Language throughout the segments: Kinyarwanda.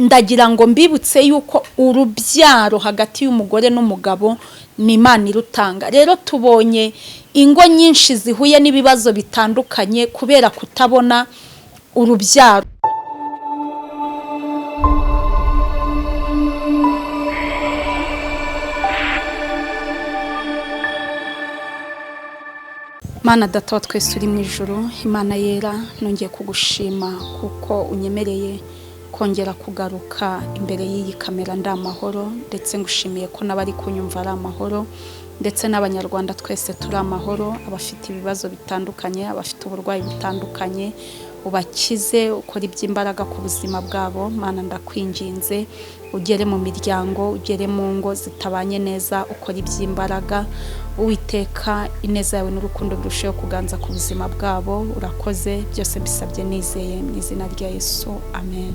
ndagira ngo mbibutse yuko urubyaro hagati y'umugore n'umugabo ni Imana irutanga. Rero tubonye ingo nyinshi zihuye n'ibibazo bitandukanye kubera kutabona urubyaro. Mana data wa twese uri mu ijuru, Imana yera, nongeye kugushima kuko unyemereye kongera kugaruka imbere y'iyi kamera ndamahoro, ndetse ngushimiye ko n'abari kunyumva ari amahoro, ndetse n'abanyarwanda twese turi amahoro. Abafite ibibazo bitandukanye, abafite uburwayi butandukanye, ubakize, ukora iby'imbaraga ku buzima bwabo. Mana ndakwinginze ugere mu miryango, ugere mu ngo zitabanye neza, ukora iby'imbaraga. Uwiteka, ineza yawe n'urukundo birusheho kuganza ku buzima bwabo. Urakoze, byose bisabye nizeye mu izina rya Yesu, amen.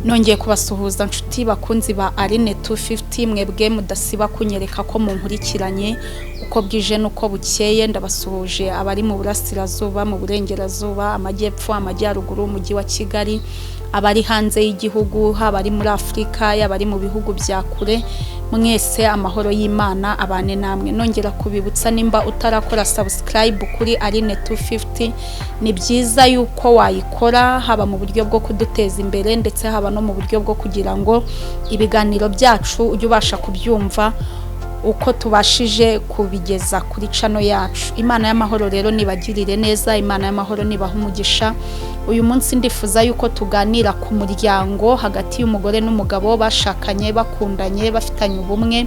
Nongeye kubasuhuza nshuti bakunzi ba Aline 250, mwebwe mudasiba kunyereka ko munkurikiranye uko bwije nuko bukeye. Ndabasuhuje abari mu burasirazuba, mu burengerazuba, amajyepfo, amajyaruguru, umujyi wa Kigali, abari hanze y'igihugu, haba ari muri Afrika, yaba ari mu bihugu bya kure. Mwese amahoro y'Imana abane namwe. Nongera kubibutsa, nimba utarakora subscribe kuri Aline 250, ni byiza yuko wayikora, haba mu buryo bwo kuduteza imbere, ndetse haba no mu buryo bwo kugira ngo ibiganiro byacu ujye ubasha kubyumva uko tubashije kubigeza kuri channel yacu. Imana y'amahoro rero nibagirire neza, Imana y'amahoro nibaha umugisha. Uyu munsi ndifuza yuko tuganira ku muryango hagati y'umugore n'umugabo bashakanye, bakundanye, bafitanye ubumwe,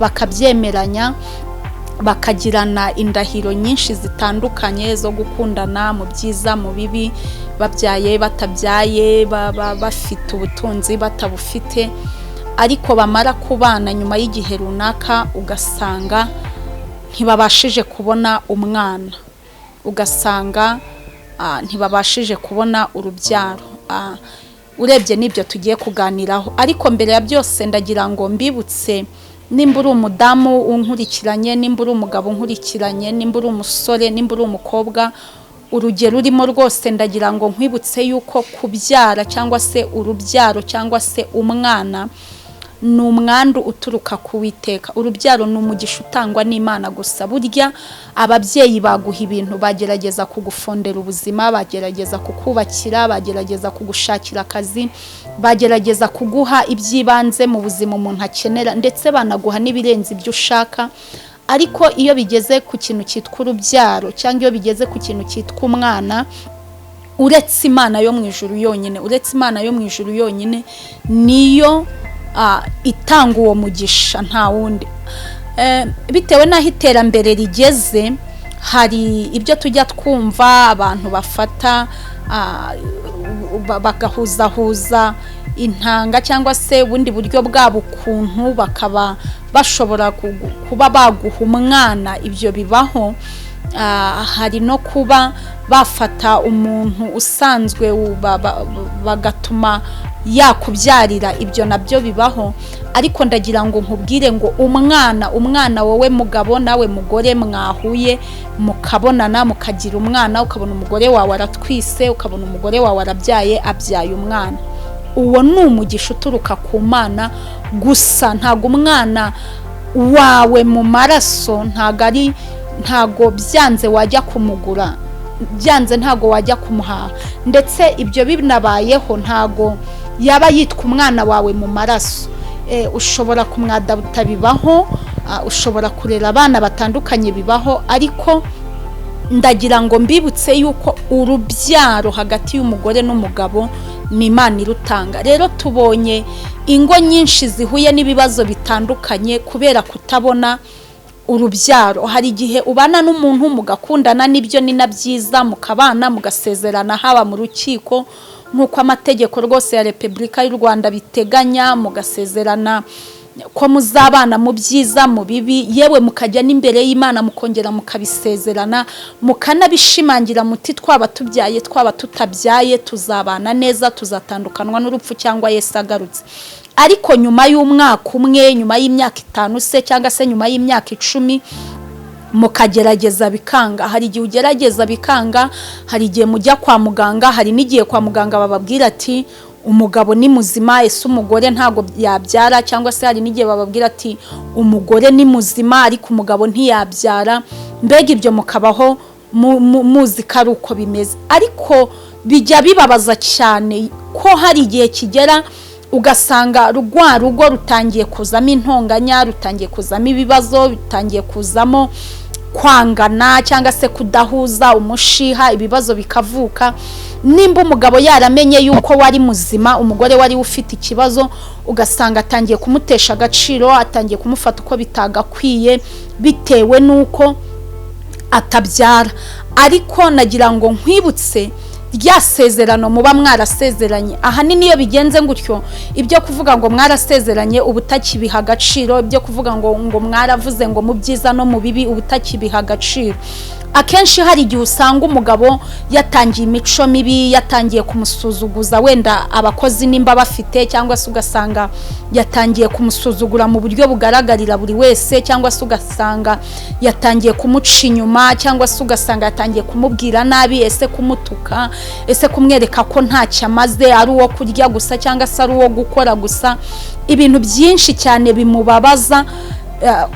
bakabyemeranya, bakagirana indahiro nyinshi zitandukanye zo gukundana mu byiza mu bibi, babyaye batabyaye, bafite ubutunzi batabufite, ariko bamara kubana nyuma y'igihe runaka ugasanga ntibabashije kubona umwana, ugasanga ntibabashije kubona urubyaro. Urebye n'ibyo tugiye kuganiraho, ariko mbere ya byose ndagira ngo mbibutse, nimba uri umudamu unkurikiranye, nimba uri umugabo unkurikiranye, nimba uri umusore, nimba uri umukobwa, urugero urimo rwose, ndagira ngo nkwibutse yuko kubyara cyangwa se urubyaro cyangwa se umwana ni umwandu uturuka ku Uwiteka. Urubyaro ni umugisha utangwa n'Imana gusa. Burya ababyeyi baguha ibintu, bagerageza kugufondera ubuzima, bagerageza kukubakira, bagerageza kugushakira akazi, bagerageza kuguha ibyibanze mu buzima umuntu akenera, ndetse banaguha n'ibirenze ibyo ushaka. Ariko iyo bigeze ku kintu cyitwa urubyaro, cyangwa iyo bigeze ku kintu cyitwa umwana, uretse Imana yo mu ijuru yonyine, uretse Imana yo mu ijuru yonyine niyo itanga uwo mugisha, nta wundi. Bitewe n'aho iterambere rigeze, hari ibyo tujya twumva abantu bafata bagahuzahuza intanga cyangwa se ubundi buryo bwabo ukuntu bakaba bashobora kuba baguha umwana. Ibyo bibaho. Hari no kuba bafata umuntu usanzwe bagatuma yakubyarira, ibyo nabyo bibaho. Ariko ndagira ngo nkubwire ngo umwana wowe mugabo nawe mugore mwahuye mukabonana, mukagira umwana, ukabona umugore wawe aratwise, ukabona umugore wawe arabyaye, abyaye umwana, uwo ni umugisha uturuka ku Mana gusa. Ntago umwana wawe mu maraso, ntago byanze wajya kumugura, byanze ntago wajya kumuhaha, ndetse ibyo binabayeho ntago yaba yitwa umwana wawe mu maraso. Ushobora kumwadabuta, bibaho. Ushobora kurera abana batandukanye, bibaho. Ariko ndagira ngo mbibutse yuko urubyaro hagati y'umugore n'umugabo ni Imana irutanga. Rero tubonye ingo nyinshi zihuye n'ibibazo bitandukanye kubera kutabona urubyaro. Hari igihe ubana n'umuntu mugakundana, nibyo ni na byiza, mukabana mugasezerana haba mu rukiko nk'uko amategeko rwose ya Repubulika y'u Rwanda biteganya, mugasezerana ko muzabana mu byiza mu bibi, yewe mukajya n'imbere y'Imana mukongera mukabisezerana, mukanabishimangira muti twaba tubyaye twaba tutabyaye tuzabana neza, tuzatandukanwa n'urupfu cyangwa Yesu agarutse. Ariko nyuma y'umwaka umwe, nyuma y'imyaka 5 se cyangwa se nyuma y'imyaka 10, mukagerageza bikanga. Hari igihe ugerageza bikanga, hari igihe mujya kwa muganga, hari n'igihe kwa muganga bababwira ati umugabo ni muzima, ese umugore ntago yabyara, cyangwa se hari n'igihe bababwira ati umugore ni muzima ariko umugabo ntiyabyara. Mbega ibyo mukabaho muzi ko ari uko bimeze, ariko bijya bibabaza cyane ko hari igihe kigera ugasanga rwa rugo rutangiye kuzamo intonganya, rutangiye kuzamo ibibazo, rutangiye kuzamo kwangana cyangwa se kudahuza umushiha, ibibazo bikavuka. Nimba umugabo yaramenye yuko wari muzima, umugore wari ufite ikibazo, ugasanga atangiye kumutesha agaciro, atangiye kumufata uko bitagakwiye bitewe nuko atabyara. Ariko nagira ngo nkwibutse rya sezerano muba mwarasezeranye. Ahanini iyo bigenze gutyo, ibyo kuvuga ngo mwarasezeranye ubutakibiha agaciro, ibyo kuvuga ngo mwaravuze ngo mu byiza no mu bibi ubutakibiha agaciro. Akenshi hari igihe usanga umugabo yatangiye imico mibi, yatangiye kumusuzuguza, wenda abakozi nimba bafite, cyangwa se ugasanga yatangiye kumusuzugura mu buryo bugaragarira buri wese, cyangwa se ugasanga yatangiye kumuca inyuma, cyangwa se ugasanga yatangiye kumubwira nabi, ese kumutuka, ese kumwereka ko ntacyo amaze, ari uwo kurya gusa cyangwa se ari uwo gukora gusa. Ibintu byinshi cyane bimubabaza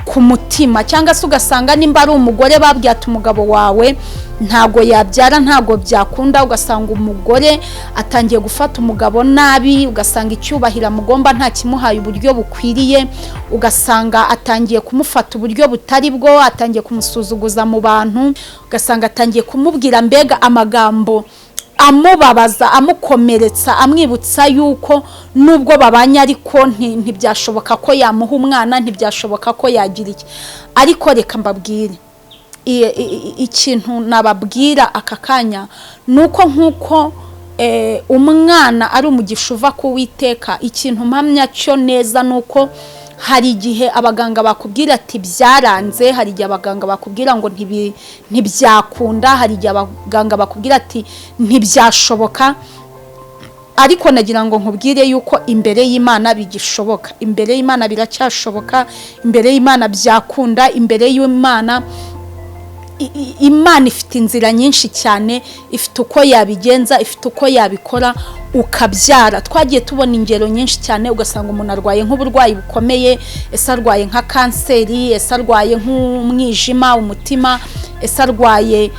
ku mutima. Cyangwa se ugasanga nimba ari umugore babwiye ati umugabo wawe ntago yabyara, ntago byakunda, ugasanga umugore atangiye gufata umugabo nabi, ugasanga icyubahiro mugomba nta kimuhaye uburyo bukwiriye, ugasanga atangiye kumufata uburyo butari bwo, atangiye kumusuzuguza mu bantu, ugasanga atangiye kumubwira mbega amagambo amubabaza, amukomeretsa, amwibutsa yuko nubwo babanye ariko ntibyashoboka ko yamuha umwana, ntibyashoboka ko yagira iki. Ariko reka mbabwire ikintu nababwira aka kanya, nuko nkuko umwana ari umugisha uva ku Uwiteka, ikintu mpamya cyo neza nuko hari igihe abaganga bakubwira ati byaranze, hari igihe abaganga bakubwira ngo ntibyakunda, hari igihe abaganga bakubwira ati ntibyashoboka. Ariko nagira ngo nkubwire yuko imbere y'Imana bigishoboka, imbere y'Imana biracyashoboka, imbere y'Imana byakunda, imbere y'Imana Imana ifite inzira nyinshi cyane, ifite uko yabigenza, ifite uko yabikora ukabyara. Twagiye tubona ingero nyinshi cyane, ugasanga umuntu arwaye nk'uburwayi bukomeye, ese arwaye nka kanseri, ese arwaye nk'umwijima, umutima, ese arwaye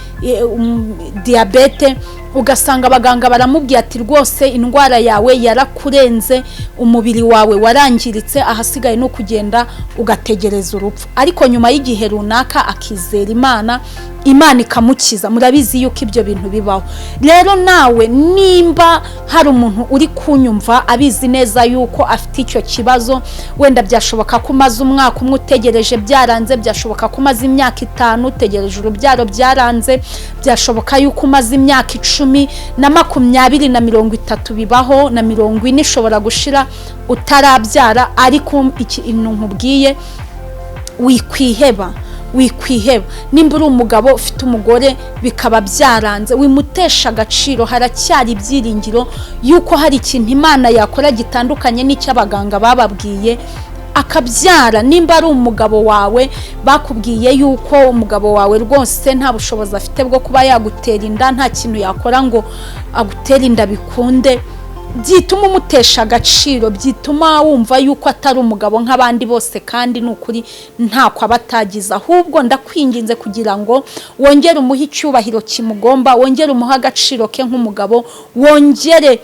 diabete, ugasanga abaganga baramubwiye ati rwose indwara yawe yarakurenze, umubiri wawe warangiritse, ahasigaye no kugenda ugategereza urupfu. Ariko nyuma y'igihe runaka akizera Imana, Imana ikamukiza. Murabizi yuko ibyo bintu bibaho. Rero nawe nimba hari umuntu uri kunyumva abizi neza yuko afite icyo kibazo, wenda byashoboka ko umaze umwaka umwe utegereje byaranze, byashoboka ko umaze imyaka 5 utegereje urubyaro byaranze, byashoboka yuko umaze imyaka 10 na 20 na 30 bibaho, na 40 ishobora gushira utarabyara. Ariko ikintu nkubwiye, wikwiheba. Nimba uri umugabo ufite umugore bikaba byaranze, wimutesha agaciro. Haracyari ibyiringiro yuko hari ikintu Imana yakora gitandukanye n'icyo abaganga bababwiye akabyara. Nimba ari umugabo wawe bakubwiye yuko umugabo wawe rwose nta bushobozi afite bwo kuba yagutera inda, nta kintu yakora ngo agutera inda bikunde, byituma umutesha agaciro, byituma wumva yuko atari umugabo nk'abandi bose, kandi n'ukuri ntako abatagize. Ahubwo ndakwinginze kugira ngo wongere umuhe icyubahiro kimugomba, wongere umuhe agaciro ke nk'umugabo, wongere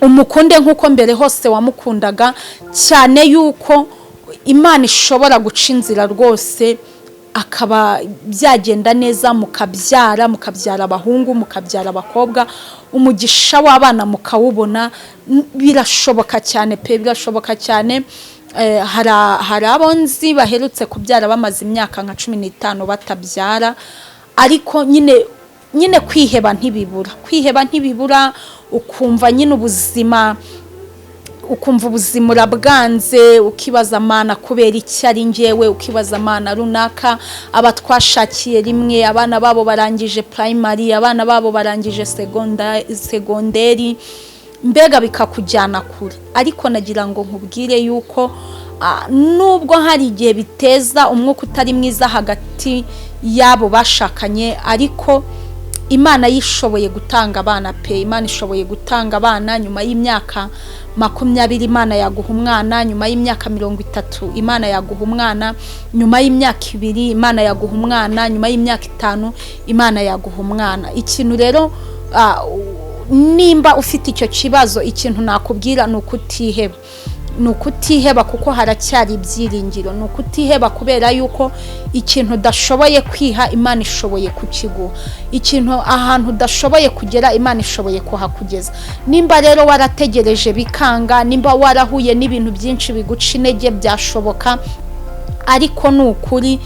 umukunde nk'uko mbere hose wamukundaga, cyane yuko Imana ishobora guca inzira rwose akaba byagenda neza, mukabyara abahungu, mukabyara abakobwa, umugisha w'abana mukawubona. Birashoboka cyane pe, birashoboka cyane. Hari abonzi baherutse kubyara bamaze imyaka nka 15 batabyara. Ariko nyine kwiheba ntibibura, ukumva nyine ubuzima, ukumva ubuzima urabwanze, ukibaza Mana kubera iki ari njyewe, ukibaza Mana runaka aba twashakiye rimwe, abana babo barangije primary, abana babo barangije segonderi, mbega bikakujyana kure. Ariko nagira ngo nkubwire yuko nubwo hari igihe biteza umwuka utari mwiza hagati yabo bashakanye, ariko Imana yishoboye gutanga abana pe, Imana ishoboye gutanga abana. Nyuma y'imyaka 20 Imana yaguha umwana, nyuma y'imyaka 30 Imana yaguha umwana, nyuma y'imyaka 2 Imana yaguha umwana, nyuma y'imyaka 5 Imana yaguha umwana. Ikintu rero nimba ufite icyo kibazo, ikintu nakubwira ni ukutiheba. Ni ukutiheba kuko haracyari ibyiringiro. Ni ukutiheba kubera yuko ikintu udashoboye kwiha Imana ishoboye kukiguha. Ikintu ahantu udashoboye kugera Imana ishoboye kuhakugeza. Nimba rero warategereje bikanga, nimba warahuye n'ibintu byinshi biguca intege, byashoboka, ariko ni ukuri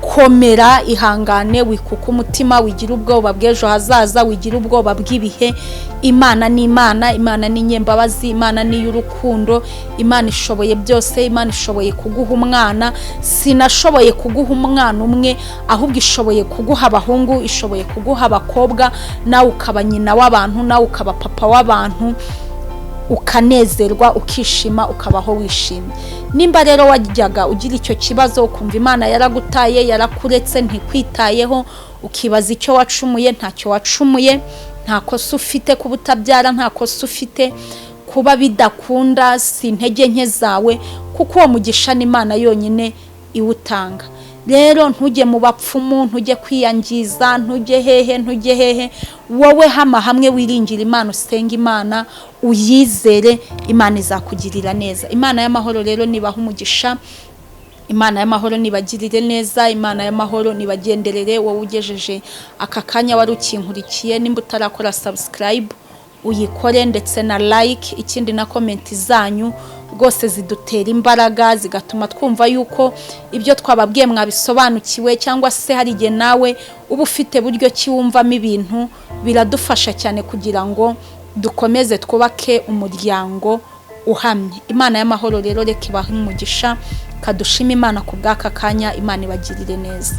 komera, ihangane, wikuka umutima, wigira ubwoba bw'ejo hazaza, wigira ubwoba bw'ibihe. Imana ni Imana, Imana ni nyembabazi, Imana ni y'urukundo, Imana ishoboye byose. Imana ishoboye kuguha umwana, sinashoboye kuguha umwana umwe, ahubwo ishoboye kuguha abahungu, ishoboye kuguha abakobwa, nawe ukaba nyina w'abantu, nawe ukaba papa w'abantu, ukanezerwa, ukishima, ukabaho wishimye. Nimba rero wajyaga ugira icyo kibazo, ukumva Imana yaragutaye, yarakuretse, ntikwitayeho, ukibaza icyo wacumuye, ntacyo wacumuye, nta kosa ufite kuba utabyara, nta kosa ufite kuba bidakunda, si intege nke zawe, kuko uwo mugisha n'Imana yonyine iwutanga. Rero ntujye mu bapfumu, ntujye kwiyangiza, ntujye hehe, wowe hama hamwe wiringira Imana, usenga Imana, uyizere, Imana izakugirira neza. Imana y'amahoro rero nibaha umugisha, Imana y'amahoro nibagirire neza, Imana y'amahoro nibagenderere. Wowe ugejeje aka kanya wari ukinkurikiye, nimba utarakora subscribe uyikore, ndetse na like, ikindi na comment zanyu rwose zidutera imbaraga, zigatuma twumva yuko ibyo twababwiye mwabisobanukiwe, cyangwa se hari igihe nawe uba ufite buryo kiwumvamo ibintu, biradufasha cyane kugira ngo dukomeze twubake umuryango uhamye. Imana y'amahoro rero reka ibahe umugisha, kadushima Imana ku bw'aka kanya, Imana ibagirire neza.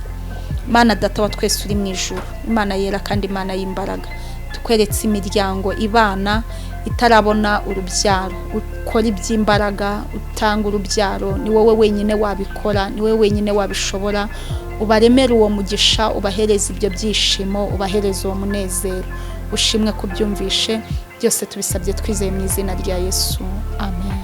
Imana Data wa twese uri mu ijuru, Imana yera kandi Imana y'imbaraga, tukweretse imiryango ibana itarabona urubyaro, ukora iby'imbaraga, utanga urubyaro. Ni wowe wenyine wabikora, ni wowe wenyine wabishobora. Ubaremere uwo mugisha, ubahereza ibyo byishimo, ubahereza uwo munezero. Ushimwe kubyumvishe byose, tubisabye twizeye mu izina rya Yesu, amen.